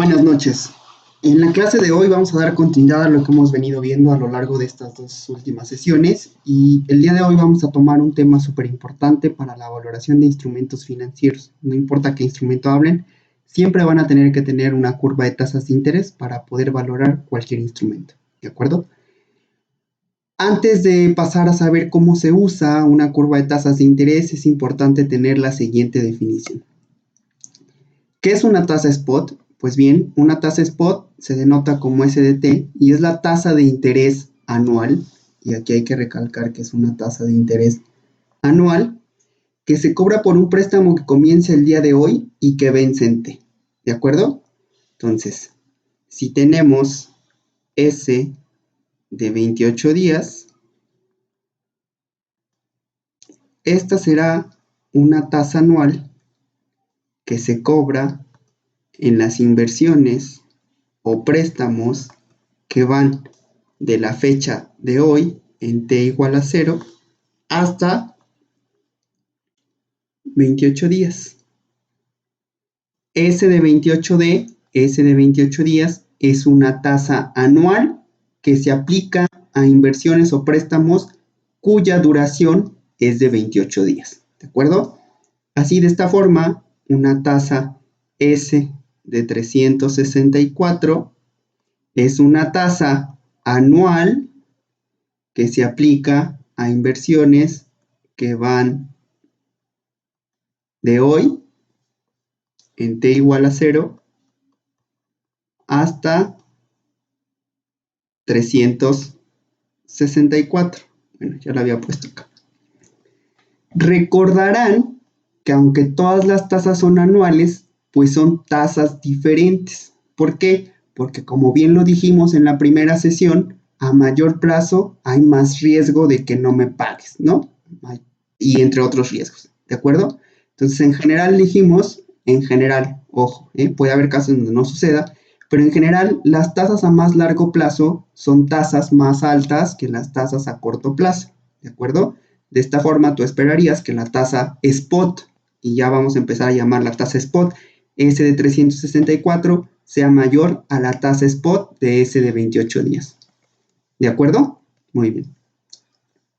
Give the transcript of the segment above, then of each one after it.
Buenas noches. En la clase de hoy vamos a dar continuidad a lo que hemos venido viendo a lo largo de estas dos últimas sesiones y el día de hoy vamos a tomar un tema súper importante para la valoración de instrumentos financieros. No importa qué instrumento hablen, siempre van a tener que tener una curva de tasas de interés para poder valorar cualquier instrumento, ¿de acuerdo? Antes de pasar a saber cómo se usa una curva de tasas de interés, es importante tener la siguiente definición. ¿Qué es una tasa spot? Pues bien, una tasa spot se denota como SDT y es la tasa de interés anual, y aquí hay que recalcar que es una tasa de interés anual, que se cobra por un préstamo que comienza el día de hoy y que vence en T, ¿de acuerdo? Entonces, si tenemos S de 28 días, esta será una tasa anual que se cobra en las inversiones o préstamos que van de la fecha de hoy en T igual a 0 hasta 28 días. S de 28 días es una tasa anual que se aplica a inversiones o préstamos cuya duración es de 28 días, ¿de acuerdo? Así, de esta forma, una tasa S de 364 es una tasa anual que se aplica a inversiones que van de hoy en T igual a 0 hasta 364. Bueno, ya lo había puesto acá. Recordarán que aunque todas las tasas son anuales, pues son tasas diferentes. ¿Por qué? Porque como bien lo dijimos en la primera sesión, a mayor plazo hay más riesgo de que no me pagues, ¿no? Y entre otros riesgos, ¿de acuerdo? Entonces, en general dijimos, ojo, puede haber casos donde no suceda, pero en general las tasas a más largo plazo son tasas más altas que las tasas a corto plazo, ¿de acuerdo? De esta forma, tú esperarías que la tasa spot, y ya vamos a empezar a llamar la tasa spot, S de 364, sea mayor a la tasa spot de S de 28 días. ¿De acuerdo? Muy bien.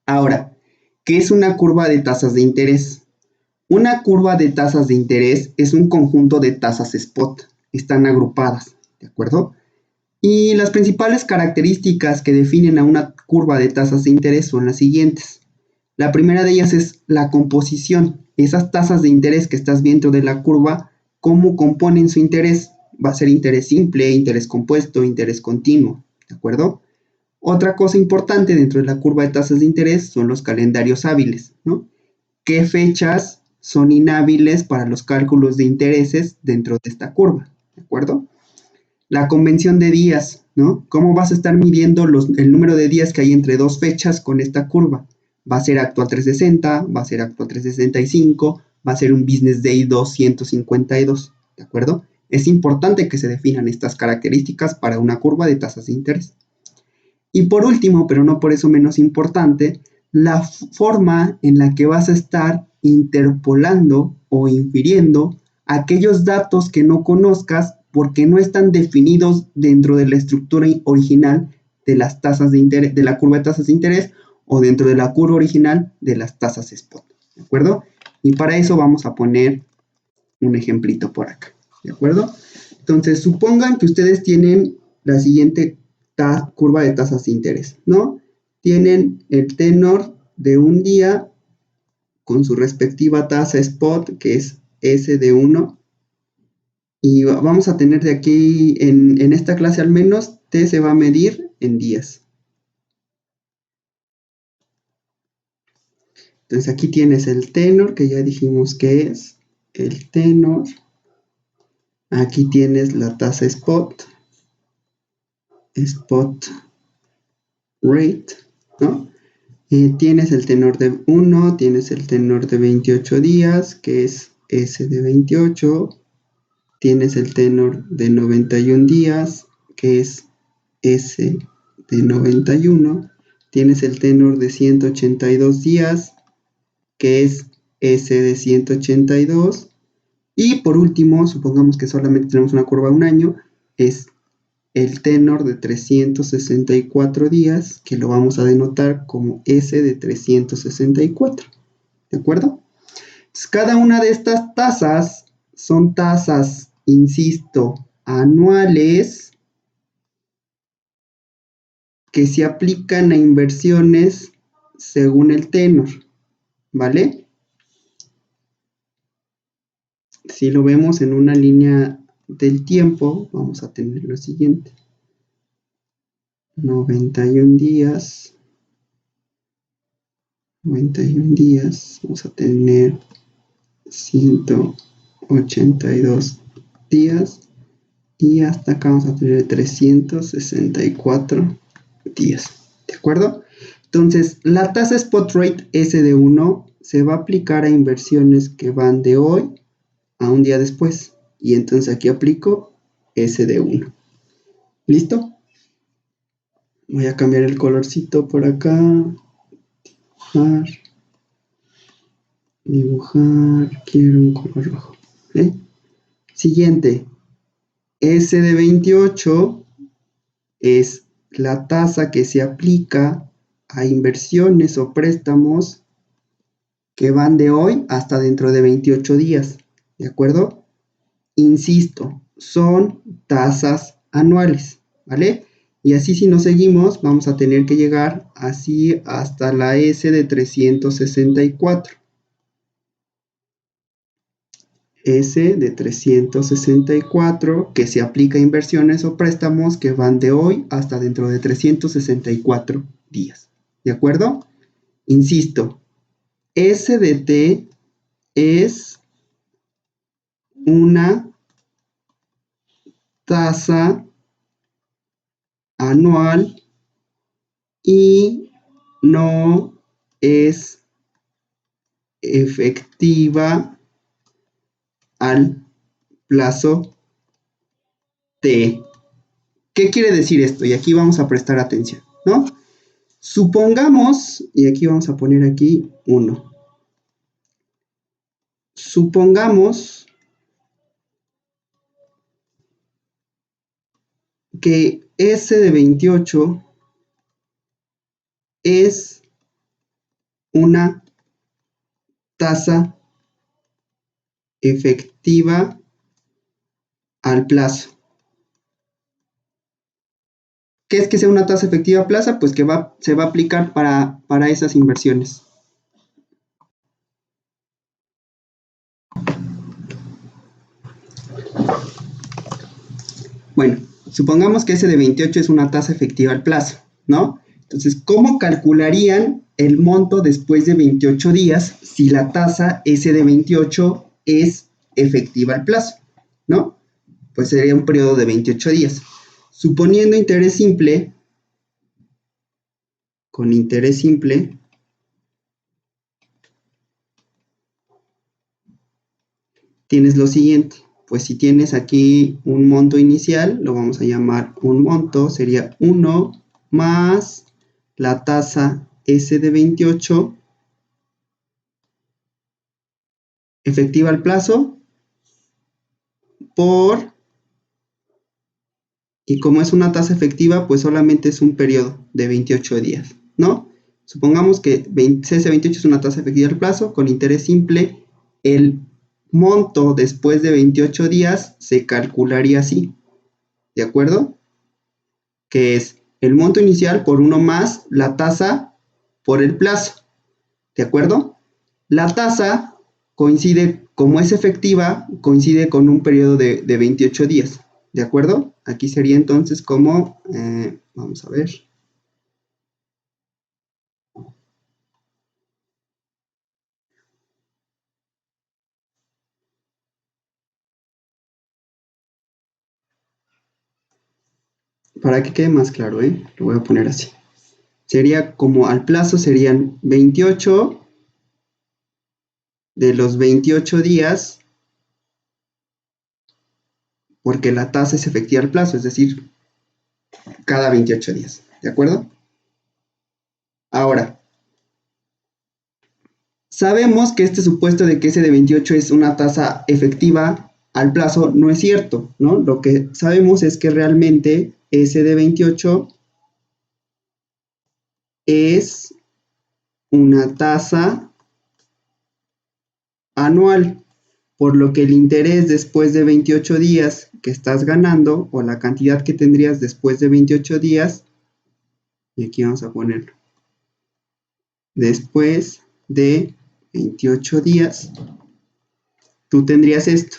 Ahora, ¿qué es una curva de tasas de interés? Una curva de tasas de interés es un conjunto de tasas spot. Están agrupadas, ¿de acuerdo? Y las principales características que definen a una curva de tasas de interés son las siguientes. La primera de ellas es la composición. Esas tasas de interés que estás viendo de la curva, ¿cómo componen su interés? Va a ser interés simple, interés compuesto, interés continuo, ¿de acuerdo? Otra cosa importante dentro de la curva de tasas de interés son los calendarios hábiles, ¿no? ¿Qué fechas son inhábiles para los cálculos de intereses dentro de esta curva? ¿De acuerdo? La convención de días, ¿no? ¿Cómo vas a estar midiendo el número de días que hay entre dos fechas con esta curva? Va a ser actual 360, va a ser actual 365, va a ser un business day 252, ¿de acuerdo? Es importante que se definan estas características para una curva de tasas de interés. Y por último, pero no por eso menos importante, la forma en la que vas a estar interpolando o infiriendo aquellos datos que no conozcas porque no están definidos dentro de la estructura original de las tasas de interés, de la curva de tasas de interés o dentro de la curva original de las tasas spot, ¿de acuerdo? Y para eso vamos a poner un ejemplito por acá, ¿de acuerdo? Entonces, supongan que ustedes tienen la siguiente curva de tasas de interés, ¿no? Tienen el tenor de un día con su respectiva tasa spot, que es S de 1, y vamos a tener de aquí, en esta clase al menos, T se va a medir en días. Entonces aquí tienes el tenor, que ya dijimos que es el tenor. Aquí tienes la tasa spot rate, ¿no? Tienes el tenor de 1, tienes el tenor de 28 días, que es S de 28, tienes el tenor de 91 días, que es S de 91, tienes el tenor de 182 días, que es S de 182, y por último, supongamos que solamente tenemos una curva de un año, es el tenor de 364 días, que lo vamos a denotar como S de 364, ¿de acuerdo? Pues cada una de estas tasas son tasas, insisto, anuales que se aplican a inversiones según el tenor, ¿vale? Si lo vemos en una línea del tiempo, vamos a tener lo siguiente. 91 días. 91 días. Vamos a tener 182 días. Y hasta acá vamos a tener 364 días. ¿De acuerdo? Entonces, la tasa spot rate SD1 se va a aplicar a inversiones que van de hoy a un día después. Y entonces aquí aplico SD1. ¿Listo? Voy a cambiar el colorcito por acá. Dibujar. Quiero un color rojo. ¿Eh? Siguiente. SD28 es la tasa que se aplica a inversiones o préstamos que van de hoy hasta dentro de 28 días. ¿De acuerdo? Insisto, son tasas anuales, ¿vale? Y así si nos seguimos, vamos a tener que llegar así hasta la S de 364. S de 364 que se aplica a inversiones o préstamos que van de hoy hasta dentro de 364 días. ¿De acuerdo? Insisto, S de T es una tasa anual y no es efectiva al plazo T. ¿Qué quiere decir esto? Y aquí vamos a prestar atención, ¿no? Supongamos, y aquí vamos a poner aquí 1. Supongamos que S de 28 es una tasa efectiva al plazo. ¿Qué es que sea una tasa efectiva a plazo? Pues que se va a aplicar para esas inversiones. Bueno, supongamos que S de 28 es una tasa efectiva al plazo, ¿no? Entonces, ¿cómo calcularían el monto después de 28 días si la tasa S de 28 es efectiva al plazo, ¿no? Pues sería un periodo de 28 días. Suponiendo interés simple, con interés simple, tienes lo siguiente. Pues si tienes aquí un monto inicial, lo vamos a llamar un monto, sería 1 más la tasa S de 28 efectiva al plazo por, y como es una tasa efectiva, pues solamente es un periodo de 28 días, ¿no? Supongamos que CS28 es una tasa efectiva al plazo, con interés simple, el monto después de 28 días se calcularía así, ¿de acuerdo? Que es el monto inicial por 1 más la tasa por el plazo, ¿de acuerdo? La tasa coincide, como es efectiva, coincide con un periodo de 28 días, ¿de acuerdo? Aquí sería entonces como, vamos a ver. Para que quede más claro, lo voy a poner así. Sería como al plazo serían 28 de los 28 días, porque la tasa es efectiva al plazo, es decir, cada 28 días, ¿de acuerdo? Ahora, sabemos que este supuesto de que S de 28 es una tasa efectiva al plazo no es cierto, ¿no? Lo que sabemos es que realmente S de 28 es una tasa anual, por lo que el interés después de 28 días que estás ganando, o la cantidad que tendrías después de 28 días, y aquí vamos a ponerlo, después de 28 días, tú tendrías esto,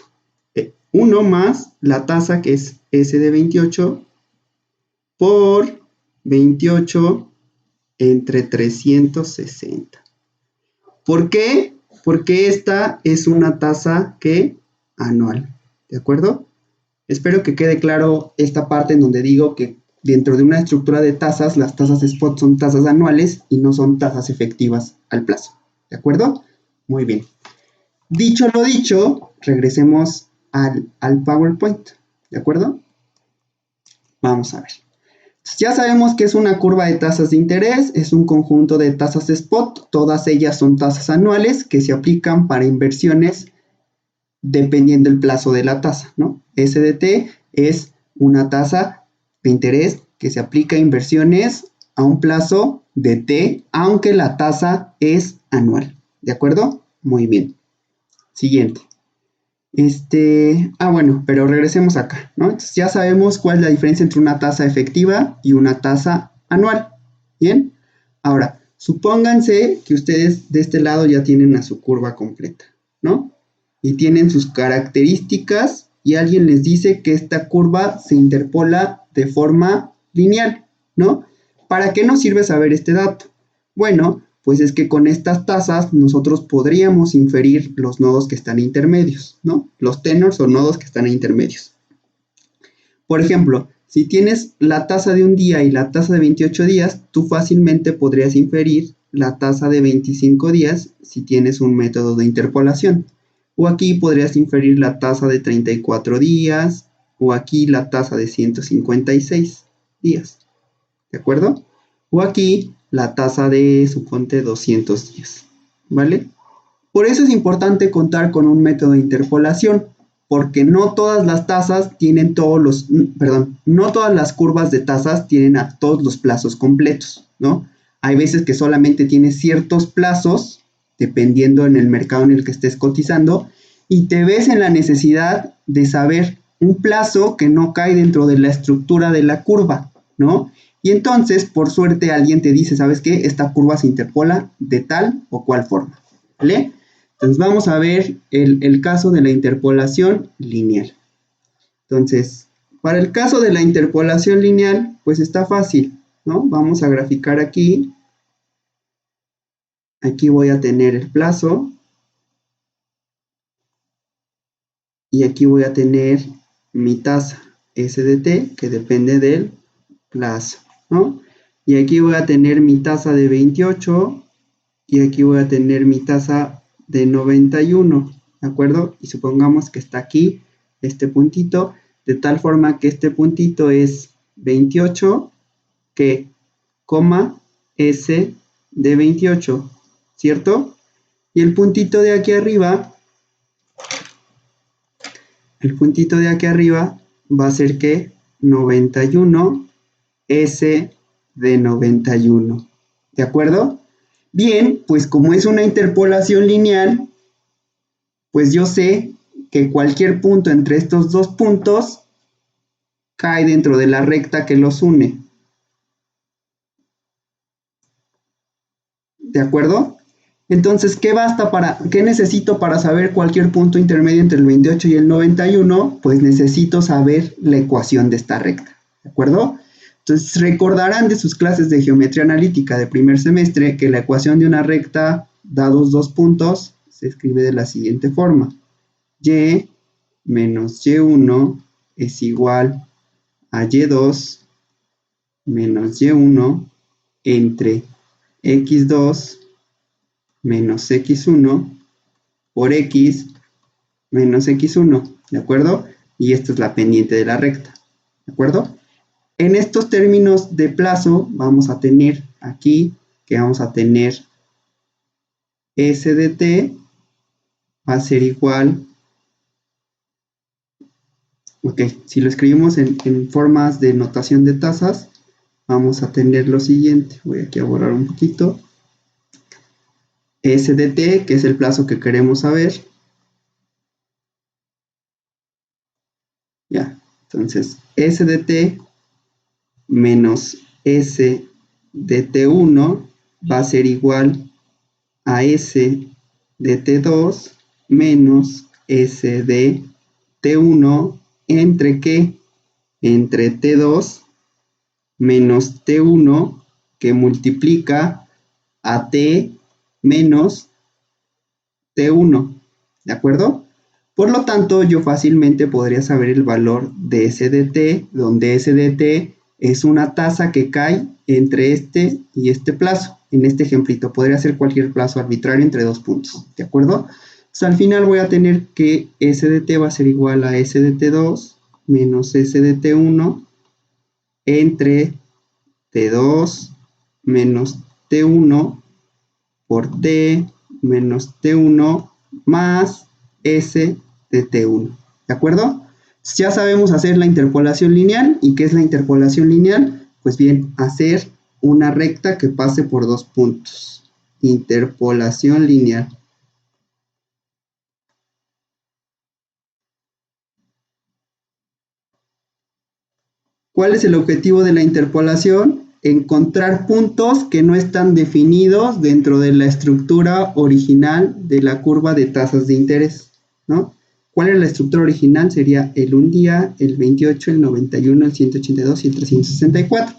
1 más la tasa que es S de 28 por 28 entre 360. ¿Por qué? Porque esta es una tasa que anual, ¿de acuerdo? Espero que quede claro esta parte en donde digo que dentro de una estructura de tasas, las tasas spot son tasas anuales y no son tasas efectivas al plazo, ¿de acuerdo? Muy bien. Dicho lo dicho, regresemos al PowerPoint, ¿de acuerdo? Vamos a ver. Ya sabemos que es una curva de tasas de interés, es un conjunto de tasas spot, todas ellas son tasas anuales que se aplican para inversiones dependiendo del plazo de la tasa, ¿no? SDT es una tasa de interés que se aplica a inversiones a un plazo de T, aunque la tasa es anual, ¿de acuerdo? Muy bien. Siguiente. Bueno, pero regresemos acá, ¿no? Entonces ya sabemos cuál es la diferencia entre una tasa efectiva y una tasa anual. ¿Bien? Ahora, supónganse que ustedes de este lado ya tienen a su curva completa, ¿no? Y tienen sus características y alguien les dice que esta curva se interpola de forma lineal, ¿no? ¿Para qué nos sirve saber este dato? Bueno, pues es que con estas tasas nosotros podríamos inferir los nodos que están intermedios, ¿no? Los tenors o nodos que están intermedios. Por ejemplo, si tienes la tasa de un día y la tasa de 28 días, tú fácilmente podrías inferir la tasa de 25 días si tienes un método de interpolación. O aquí podrías inferir la tasa de 34 días, o aquí la tasa de 156 días, ¿de acuerdo? O aquí la tasa de, suponte, 200 días, ¿vale? Por eso es importante contar con un método de interpolación, porque no todas las tasas tienen no todas las curvas de tasas tienen a todos los plazos completos, ¿no? Hay veces que solamente tienes ciertos plazos, dependiendo en el mercado en el que estés cotizando, y te ves en la necesidad de saber un plazo que no cae dentro de la estructura de la curva, ¿no? Y entonces, por suerte, alguien te dice, ¿sabes qué? Esta curva se interpola de tal o cual forma, ¿vale? Entonces vamos a ver el caso de la interpolación lineal. Entonces, para el caso de la interpolación lineal, pues está fácil, ¿no? Vamos a graficar aquí. Aquí voy a tener el plazo. Y aquí voy a tener mi tasa SDT, que depende del plazo, ¿no? Y aquí voy a tener mi tasa de 28 y aquí voy a tener mi tasa de 91, ¿de acuerdo? Y supongamos que está aquí este puntito, de tal forma que este puntito es 28, que, coma, S de 28, ¿cierto? Y el puntito de aquí arriba va a ser que 91 S de 91, ¿de acuerdo? Bien, pues como es una interpolación lineal, pues yo sé que cualquier punto entre estos dos puntos cae dentro de la recta que los une. ¿De acuerdo? Entonces, ¿qué necesito para saber cualquier punto intermedio entre el 28 y el 91? Pues necesito saber la ecuación de esta recta. ¿De acuerdo? Entonces, recordarán de sus clases de geometría analítica de primer semestre que la ecuación de una recta dados dos puntos se escribe de la siguiente forma. Y menos Y1 es igual a Y2 menos Y1 entre X2 menos X1 por X menos X1, ¿de acuerdo? Y esta es la pendiente de la recta, ¿de acuerdo? En estos términos de plazo vamos a tener aquí que vamos a tener S de t va a ser igual Ok, si lo escribimos en formas de notación de tasas, vamos a tener lo siguiente. Voy aquí a borrar un poquito. S de t, que es el plazo que queremos saber. Ya, entonces S de t menos S de t1 va a ser igual a S de t2 menos S de t1 entre ¿qué? Entre t2 menos t1 que multiplica a t menos t1, ¿de acuerdo? Por lo tanto, yo fácilmente podría saber el valor de S de t, donde S de t es una tasa que cae entre este y este plazo. En este ejemplito podría ser cualquier plazo arbitrario entre dos puntos, ¿de acuerdo? Entonces, al final voy a tener que S de t va a ser igual a S de t2 menos S de t1 entre t2 menos t1 por t menos t1 más S de t1, ¿de acuerdo? Ya sabemos hacer la interpolación lineal. ¿Y qué es la interpolación lineal? Pues bien, hacer una recta que pase por dos puntos. Interpolación lineal. ¿Cuál es el objetivo de la interpolación? Encontrar puntos que no están definidos dentro de la estructura original de la curva de tasas de interés, ¿no? ¿Cuál era la estructura original? Sería el 1 día, el 28, el 91, el 182 y el 364.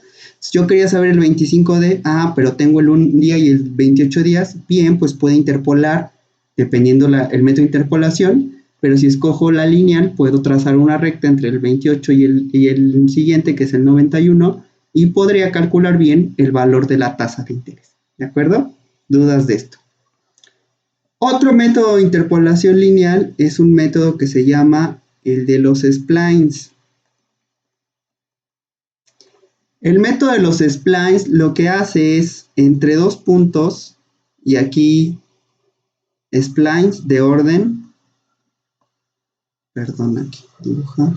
Yo quería saber el 25 de, pero tengo el 1 día y el 28 días. Bien, pues puede interpolar dependiendo el método de interpolación. Pero si escojo la lineal, puedo trazar una recta entre el 28 y el siguiente, que es el 91, y podría calcular bien el valor de la tasa de interés. ¿De acuerdo? ¿Dudas de esto? Otro método de interpolación lineal es un método que se llama el de los splines. El método de los splines lo que hace es entre dos puntos, y aquí splines de orden, perdón, aquí dibujar,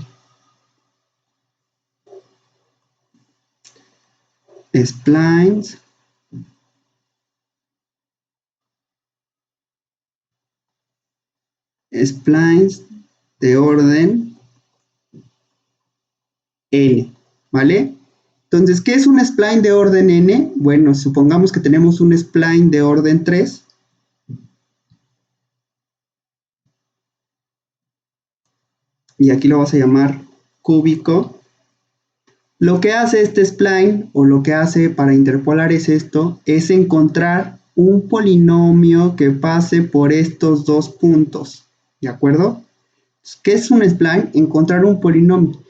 splines de orden n, ¿vale? Entonces, ¿qué es un spline de orden n? Bueno, supongamos que tenemos un spline de orden 3. Y aquí lo vas a llamar cúbico. Lo que hace este spline, o lo que hace para interpolar es esto, es encontrar un polinomio que pase por estos dos puntos, ¿de acuerdo? ¿Qué es un spline? Encontrar un polinomio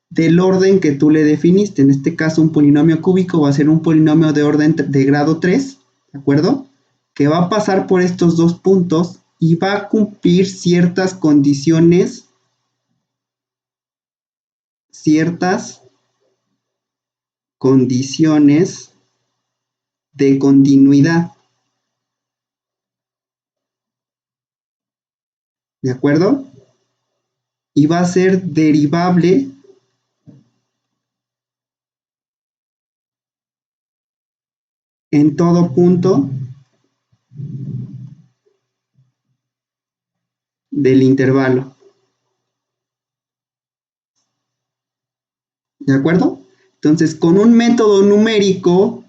del orden que tú le definiste. En este caso, un polinomio cúbico va a ser un polinomio de orden de grado 3, ¿de acuerdo? Que va a pasar por estos dos puntos y va a cumplir ciertas condiciones, de continuidad, ¿de acuerdo? Y va a ser derivable en todo punto del intervalo, ¿de acuerdo? Entonces, con un método numérico,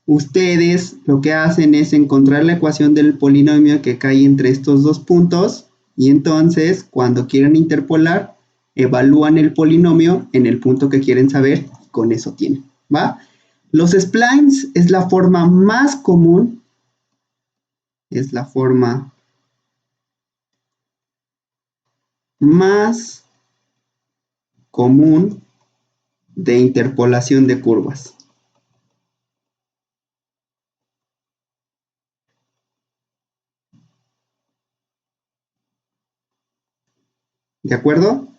ustedes lo que hacen es encontrar la ecuación del polinomio que cae entre estos dos puntos, y entonces, cuando quieran interpolar, evalúan el polinomio en el punto que quieren saber, y con eso tienen, ¿va? Los splines es la forma más común, es la forma más común de interpolación de curvas. ¿De acuerdo?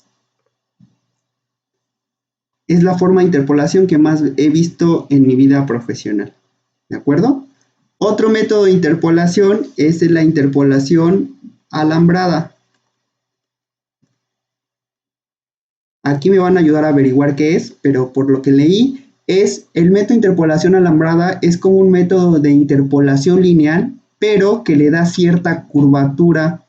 Es la forma de interpolación que más he visto en mi vida profesional. ¿De acuerdo? Otro método de interpolación es la interpolación alambrada. Aquí me van a ayudar a averiguar qué es, pero por lo que leí, es el método de interpolación alambrada, es como un método de interpolación lineal, pero que le da cierta curvatura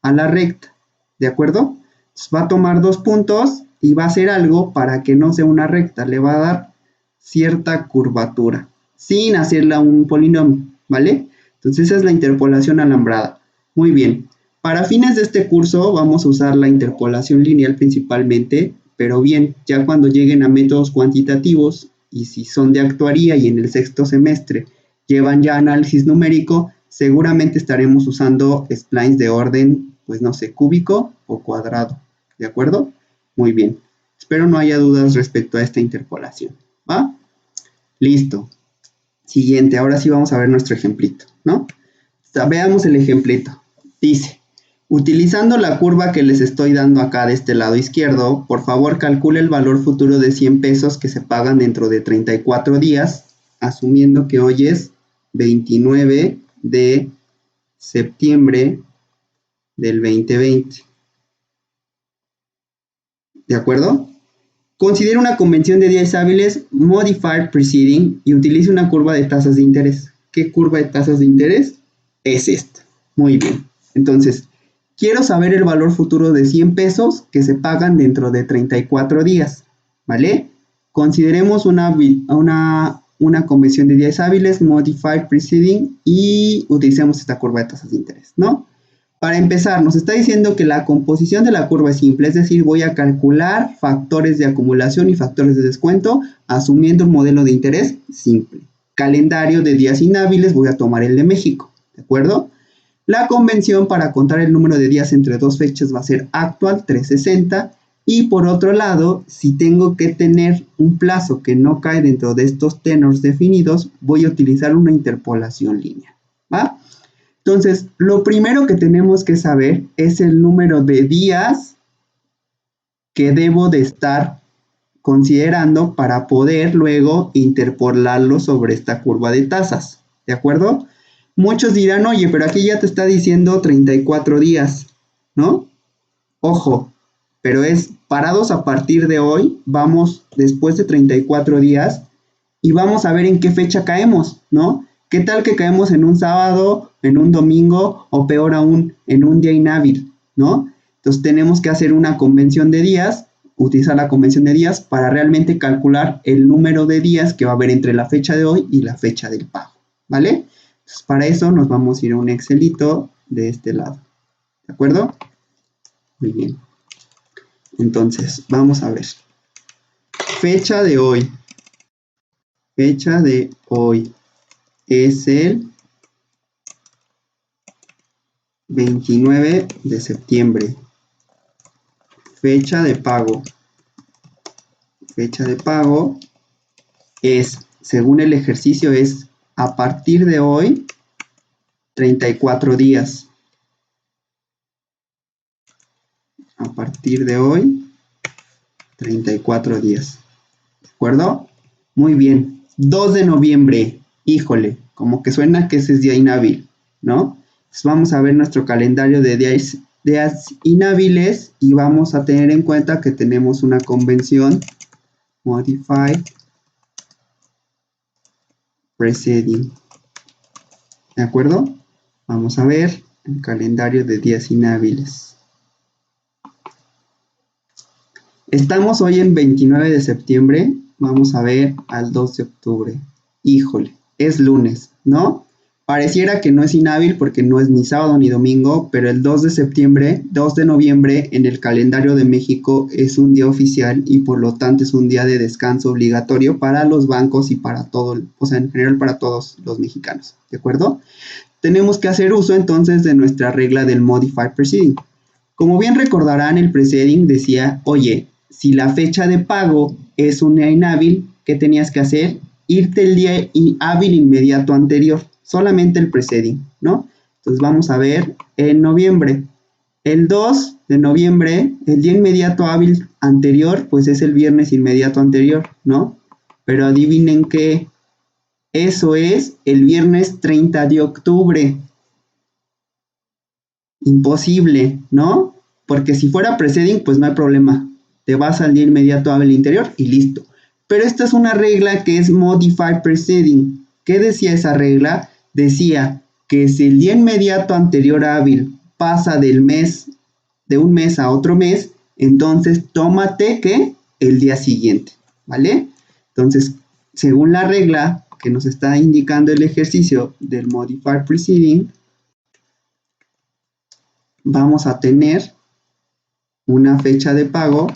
a la recta, ¿de acuerdo? Entonces va a tomar dos puntos y va a hacer algo para que no sea una recta, le va a dar cierta curvatura, sin hacerla un polinomio, ¿vale? Entonces esa es la interpolación alambrada. Muy bien. Para fines de este curso vamos a usar la interpolación lineal principalmente, pero bien, ya cuando lleguen a métodos cuantitativos y si son de actuaría y en el sexto semestre llevan ya análisis numérico, seguramente estaremos usando splines de orden, pues no sé, cúbico o cuadrado, ¿de acuerdo? Muy bien. Espero no haya dudas respecto a esta interpolación, ¿va? Listo. Siguiente, ahora sí vamos a ver nuestro ejemplito, ¿no? Veamos el ejemplito. Dice, utilizando la curva que les estoy dando acá de este lado izquierdo, por favor calcule el valor futuro de 100 pesos que se pagan dentro de 34 días, asumiendo que hoy es 29 de septiembre del 2020. ¿De acuerdo? Considere una convención de días hábiles, modified preceding, y utilice una curva de tasas de interés. ¿Qué curva de tasas de interés? Es esta. Muy bien. Entonces, quiero saber el valor futuro de 100 pesos que se pagan dentro de 34 días. ¿Vale? Consideremos una convención de días hábiles, modified preceding, y utilicemos esta curva de tasas de interés, ¿no? Para empezar, nos está diciendo que la composición de la curva es simple, es decir, voy a calcular factores de acumulación y factores de descuento asumiendo un modelo de interés simple. Calendario de días inhábiles, voy a tomar el de México, ¿de acuerdo? La convención para contar el número de días entre dos fechas va a ser actual 360 y por otro lado, si tengo que tener un plazo que no cae dentro de estos tenors definidos, voy a utilizar una interpolación lineal, ¿va? Entonces, lo primero que tenemos que saber es el número de días que debo de estar considerando para poder luego interpolarlo sobre esta curva de tasas, ¿de acuerdo? Muchos dirán, oye, pero aquí ya te está diciendo 34 días, ¿no? Ojo, pero es parados a partir de hoy, vamos después de 34 días y vamos a ver en qué fecha caemos, ¿no? ¿Qué tal que caemos en un sábado, en un domingo o peor aún, en un día inhábil, ¿no? Entonces tenemos que hacer una convención de días, utilizar la convención de días para realmente calcular el número de días que va a haber entre la fecha de hoy y la fecha del pago, ¿vale? Entonces para eso nos vamos a ir a un Excelito de este lado, ¿de acuerdo? Muy bien. Entonces, vamos a ver. Fecha de hoy. Fecha de hoy es el 29 de septiembre. Fecha de pago. Fecha de pago es, según el ejercicio, es a partir de hoy, 34 días. A partir de hoy, 34 días. ¿De acuerdo? Muy bien. 2 de noviembre. Híjole, como que suena que ese es día inhábil, ¿no? Entonces vamos a ver nuestro calendario de días inhábiles y vamos a tener en cuenta que tenemos una convención modified preceding. ¿De acuerdo? Vamos a ver el calendario de días inhábiles. Estamos hoy en 29 de septiembre. Vamos a ver al 2 de octubre. Híjole, es lunes, ¿no? Pareciera que no es inhábil porque no es ni sábado ni domingo, pero el 2 de septiembre, 2 de noviembre en el calendario de México es un día oficial y por lo tanto es un día de descanso obligatorio para los bancos y para todo, o sea, en general para todos los mexicanos, ¿de acuerdo? Tenemos que hacer uso entonces de nuestra regla del modified preceding. Como bien recordarán, el preceding decía, oye, si la fecha de pago es un día inhábil, ¿qué tenías que hacer? Irte el día hábil inmediato anterior, solamente el preceding, ¿no? Entonces vamos a ver en noviembre. El 2 de noviembre, el día inmediato hábil anterior, pues es el viernes inmediato anterior, ¿no? Pero adivinen qué, eso es el viernes 30 de octubre. Imposible, ¿no? Porque si fuera preceding, pues no hay problema. te vas al día inmediato hábil interior y listo. Pero esta es una regla que es Modify Preceding. ¿Qué decía esa regla? Decía que si el día inmediato anterior hábil pasa de un mes a otro mes, entonces tómate que el día siguiente, ¿vale? Entonces, según la regla que nos está indicando el ejercicio del Modify Preceding, vamos a tener una fecha de pago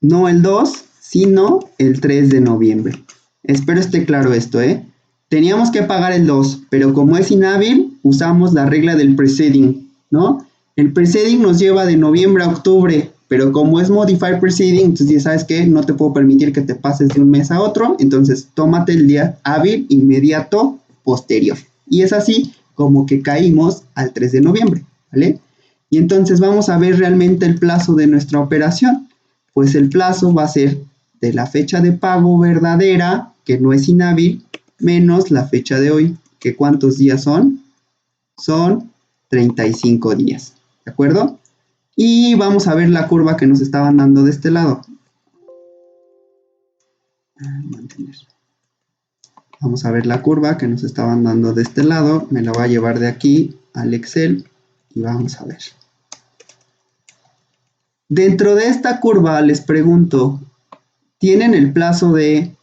no el 2, sino el 3 de noviembre. Espero esté claro esto, ¿eh? Teníamos que pagar el 2, pero como es inhábil, usamos la regla del preceding, ¿no? El preceding nos lleva de noviembre a octubre, pero como es modify preceding, entonces ya sabes que no te puedo permitir que te pases de un mes a otro, entonces tómate el día hábil inmediato posterior. Y es así como que caímos al 3 de noviembre, ¿vale? Y entonces vamos a ver realmente el plazo de nuestra operación. Pues el plazo va a ser de la fecha de pago verdadera, que no es inhábil, menos la fecha de hoy, que ¿cuántos días son? Son 35 días, ¿de acuerdo? Y vamos a ver la curva que nos estaban dando de este lado. Vamos a ver la curva que nos estaban dando de este lado. Me la voy a llevar de aquí al Excel y vamos a ver. Dentro de esta curva les pregunto, ¿tienen el plazo de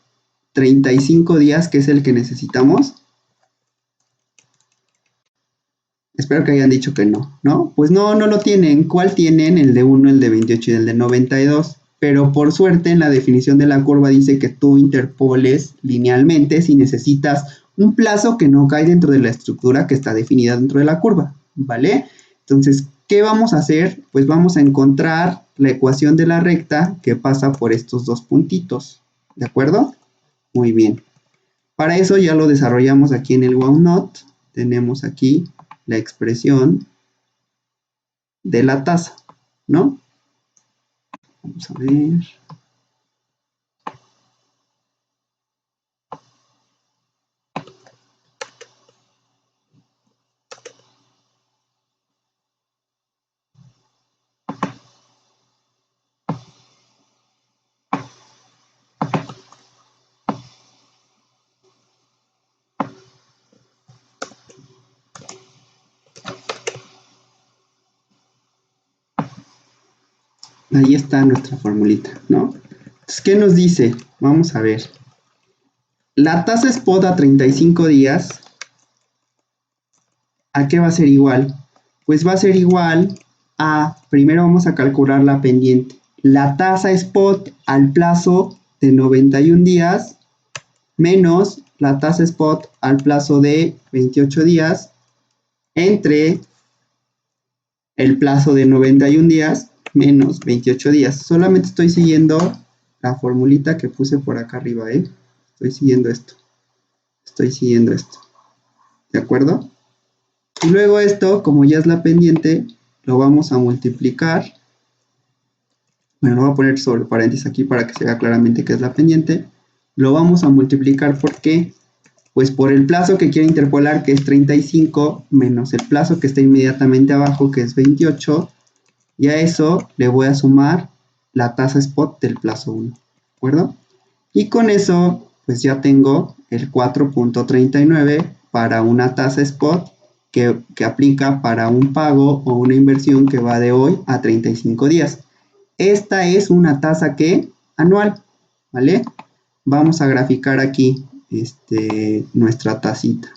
35 días, que es el que necesitamos? Espero que hayan dicho que no, ¿no? Pues no, no lo tienen. ¿Cuál tienen? El de 1, el de 28 y el de 92. Pero por suerte en la definición de la curva dice que tú interpoles linealmente si necesitas un plazo que no cae dentro de la estructura que está definida dentro de la curva, ¿vale? Entonces, ¿qué vamos a hacer? Pues vamos a encontrar la ecuación de la recta que pasa por estos dos puntitos, ¿de acuerdo? Muy bien. Para eso ya lo desarrollamos aquí en el OneNote. Tenemos aquí la expresión de la tasa, ¿no? Vamos a ver. Ahí está nuestra formulita, ¿no? Entonces, ¿qué nos dice? Vamos a ver. La tasa spot a 35 días, ¿a qué va a ser igual? Pues va a ser igual a, primero vamos a calcular la pendiente. La tasa spot al plazo de 91 días menos la tasa spot al plazo de 28 días entre el plazo de 91 días menos 28 días. Solamente estoy siguiendo la formulita que puse por acá arriba, ¿eh? Estoy siguiendo esto. ¿De acuerdo? Y luego esto, como ya es la pendiente, lo vamos a multiplicar. Bueno, lo voy a poner sobre paréntesis aquí para que se vea claramente que es la pendiente. Lo vamos a multiplicar porque, pues por el plazo que quiere interpolar, que es 35, menos el plazo que está inmediatamente abajo, que es 28, y a eso le voy a sumar la tasa spot del plazo 1, ¿de acuerdo? Y con eso, pues ya tengo el 4.39 para una tasa spot que aplica para un pago o una inversión que va de hoy a 35 días. Esta es una tasa que anual, ¿vale? Vamos a graficar aquí nuestra tasita.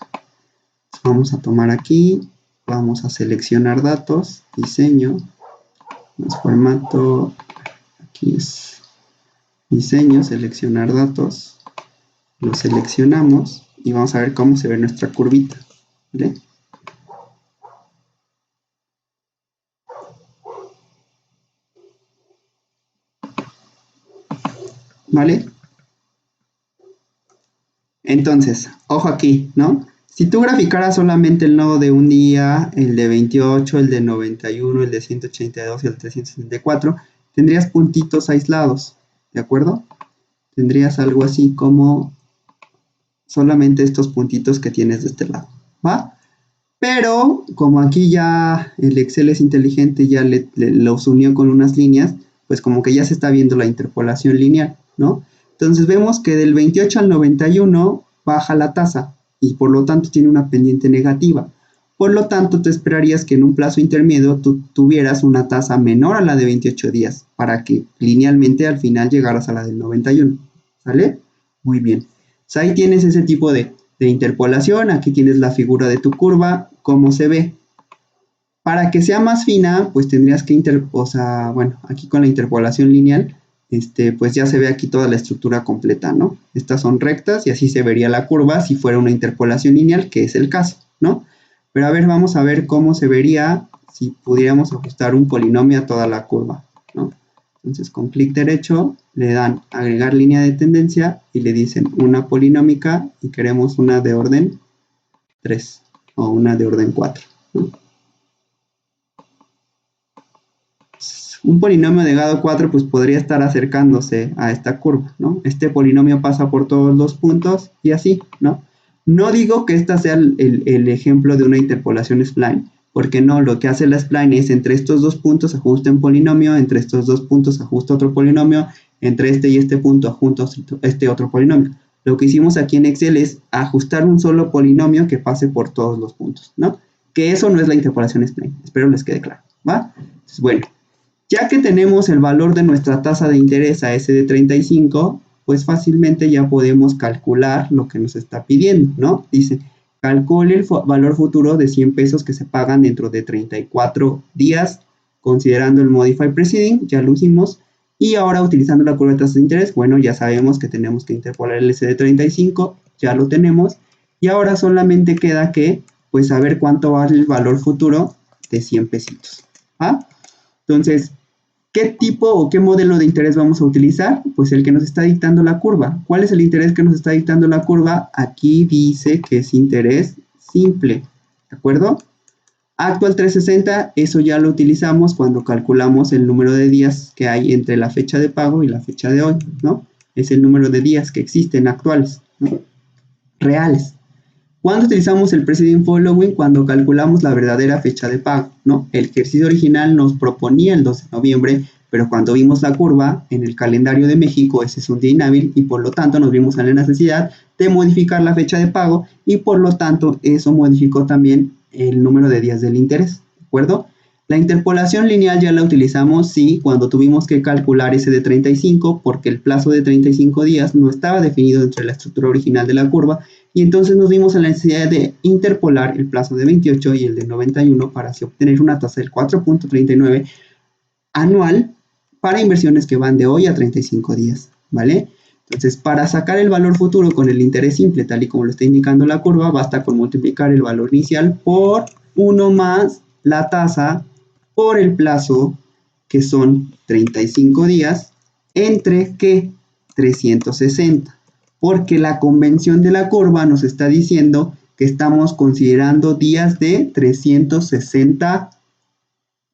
Vamos a tomar aquí, vamos a seleccionar datos, diseño, formato, aquí es diseño, seleccionar datos, lo seleccionamos y vamos a ver cómo se ve nuestra curvita, ¿vale? ¿Vale? Entonces, ojo aquí, ¿no? Si tú graficaras solamente el nodo de un día, el de 28, el de 91, el de 182 y el de 364, tendrías puntitos aislados, ¿de acuerdo? Tendrías algo así como solamente estos puntitos que tienes de este lado, ¿va? Pero como aquí ya el Excel es inteligente, ya los unió con unas líneas, pues como que ya se está viendo la interpolación lineal, ¿no? Entonces vemos que del 28 al 91 baja la tasa y por lo tanto tiene una pendiente negativa. Por lo tanto, tú esperarías que en un plazo intermedio tú tuvieras una tasa menor a la de 28 días para que linealmente al final llegaras a la del 91. ¿Sale? Muy bien. Pues ahí tienes ese tipo de interpolación. Aquí tienes la figura de tu curva, cómo se ve. Para que sea más fina, pues tendrías que bueno, aquí con la interpolación lineal, pues ya se ve aquí toda la estructura completa, ¿no? Estas son rectas y así se vería la curva si fuera una interpolación lineal, que es el caso, ¿no? Pero a ver, vamos a ver cómo se vería si pudiéramos ajustar un polinomio a toda la curva, ¿no? Entonces con clic derecho le dan agregar línea de tendencia y le dicen una polinómica y queremos una de orden 3 o una de orden 4, ¿no? Un polinomio de grado 4 pues podría estar acercándose a esta curva, ¿no? Este polinomio pasa por todos los puntos y así, ¿no? No digo que esta sea el ejemplo de una interpolación spline, porque no, lo que hace la spline es entre estos dos puntos ajusta un polinomio, entre estos dos puntos ajusta otro polinomio, entre este y este punto ajusta este otro polinomio. Lo que hicimos aquí en Excel es ajustar un solo polinomio que pase por todos los puntos, ¿no? Que eso no es la interpolación spline, espero les quede claro, ¿va? Entonces, bueno. Ya que tenemos el valor de nuestra tasa de interés a ese de 35, pues fácilmente ya podemos calcular lo que nos está pidiendo, ¿no? Dice, calcule el valor futuro de 100 pesos que se pagan dentro de 34 días, considerando el Modify Preceding, ya lo hicimos, y ahora utilizando la curva de tasa de interés, bueno, ya sabemos que tenemos que interpolar el S de 35, ya lo tenemos, y ahora solamente queda que, pues, saber cuánto vale el valor futuro de 100 pesitos, ¿ah? Entonces, ¿qué tipo o qué modelo de interés vamos a utilizar? Pues el que nos está dictando la curva. ¿Cuál es el interés que nos está dictando la curva? Aquí dice que es interés simple, ¿de acuerdo? Actual 360, eso ya lo utilizamos cuando calculamos el número de días que hay entre la fecha de pago y la fecha de hoy, ¿no? Es el número de días que existen actuales, ¿no? Reales. ¿Cuándo utilizamos el preceding following? Cuando calculamos la verdadera fecha de pago, ¿no? El ejercicio original nos proponía el 12 de noviembre, pero cuando vimos la curva en el calendario de México, ese es un día inhábil y por lo tanto nos vimos en la necesidad de modificar la fecha de pago y por lo tanto eso modificó también el número de días del interés, ¿de acuerdo? La interpolación lineal ya la utilizamos, sí, cuando tuvimos que calcular ese de 35 porque el plazo de 35 días no estaba definido entre la estructura original de la curva y entonces nos vimos en la necesidad de interpolar el plazo de 28 y el de 91 para así obtener una tasa del 4.39 anual para inversiones que van de hoy a 35 días, ¿vale? Entonces, para sacar el valor futuro con el interés simple, tal y como lo está indicando la curva, basta con multiplicar el valor inicial por 1 más la tasa por el plazo, que son 35 días, entre, ¿qué? 360. Porque la convención de la curva nos está diciendo que estamos considerando días de 360,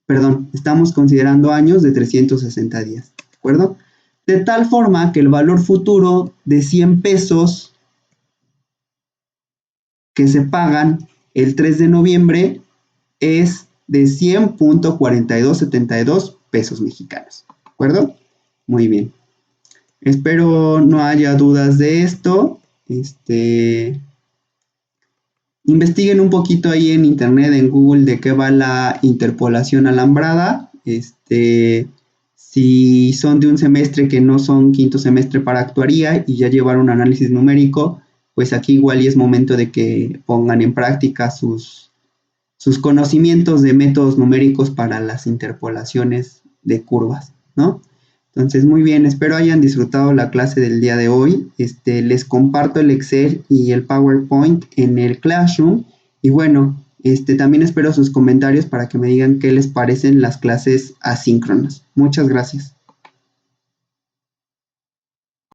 perdón, estamos considerando años de 360 días, ¿de acuerdo? De tal forma que el valor futuro de 100 pesos que se pagan el 3 de noviembre es de 100.4272 pesos mexicanos, ¿de acuerdo? Muy bien. Espero no haya dudas de esto. Investiguen un poquito ahí en internet, en Google, de qué va la interpolación alambrada. Si son de un semestre que no son quinto semestre para actuaría y ya llevaron análisis numérico, pues aquí igual y es momento de que pongan en práctica sus conocimientos de métodos numéricos para las interpolaciones de curvas, ¿no? Entonces, muy bien, espero hayan disfrutado la clase del día de hoy. Les comparto el Excel y el PowerPoint en el Classroom. Y bueno, también espero sus comentarios para que me digan qué les parecen las clases asíncronas. Muchas gracias.